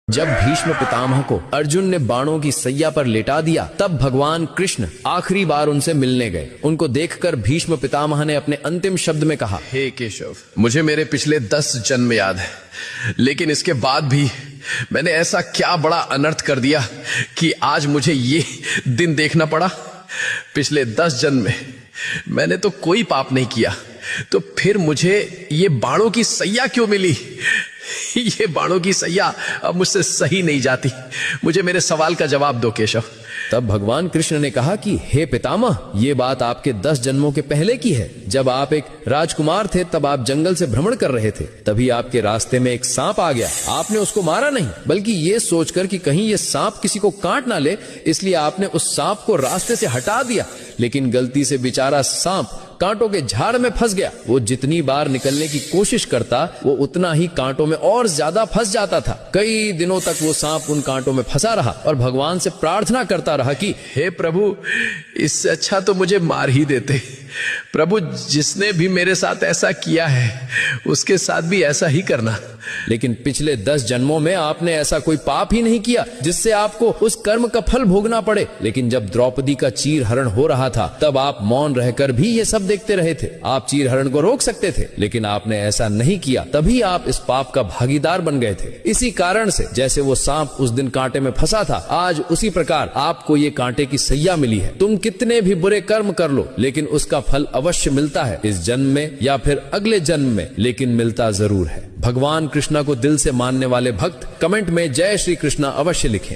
जब भीष्म पितामह को अर्जुन ने बाणों की सैया पर लेटा दिया, तब भगवान कृष्ण आखिरी बार उनसे मिलने गए। उनको देखकर भीष्म पितामह ने अपने अंतिम शब्द में कहा, हे केशव, मुझे मेरे पिछले 10 जन्म याद है, लेकिन इसके बाद भी मैंने ऐसा क्या बड़ा अनर्थ कर दिया कि आज मुझे ये दिन देखना पड़ा। पिछले 10 जन्म में मैंने तो कोई पाप नहीं किया, तो फिर मुझे ये बाणों की सैया क्यों मिली? ये बाणों की सैया अब मुझसे सही नहीं जाती। मुझे मेरे सवाल का जवाब दो केशव। तब भगवान कृष्ण ने कहा कि हे पितामह, ये बात आपके 10 जन्मों के पहले की है। जब आप एक राजकुमार थे, तब आप जंगल से भ्रमण कर रहे थे। तभी आपके रास्ते में एक सांप आ गया। आपने उसको मारा नहीं, बल्कि ये सोचकर कि कहीं ये सांप किसी को काट ना ले, इसलिए आपने उस सांप को रास्ते से हटा दिया। लेकिन गलती से बेचारा सांप कांटों के झाड़ में फंस गया। वो जितनी बार निकलने की कोशिश करता, वो उतना ही कांटों में और ज्यादा फंस जाता था। कई दिनों तक वो सांप उन कांटों में फंसा रहा और भगवान से प्रार्थना करता रहा कि हे प्रभु, इससे अच्छा तो मुझे मार ही देते। प्रभु, जिसने भी मेरे साथ ऐसा किया है, उसके साथ भी ऐसा ही करना। लेकिन पिछले 10 जन्मों में आपने ऐसा कोई पाप ही नहीं किया जिससे आपको उस कर्म का फल भोगना पड़े। लेकिन जब द्रौपदी का चीर हरण हो रहा था, तब आप मौन रहकर भी ये सब देखते रहे थे। आप चीर हरण को रोक सकते थे, लेकिन आपने ऐसा नहीं किया। तभी आप इस पाप का भागीदार बन गए थे। इसी कारण से जैसे वो सांप उस दिन कांटे में फंसा था, आज उसी प्रकार आपको ये कांटे की सैया मिली है। तुम कितने भी बुरे कर्म कर लो, लेकिन उसका फल अवश्य मिलता है, इस जन्म में या फिर अगले जन्म में, लेकिन मिलता जरूर है। भगवान कृष्णा को दिल से मानने वाले भक्त कमेंट में जय श्री कृष्णा अवश्य लिखें।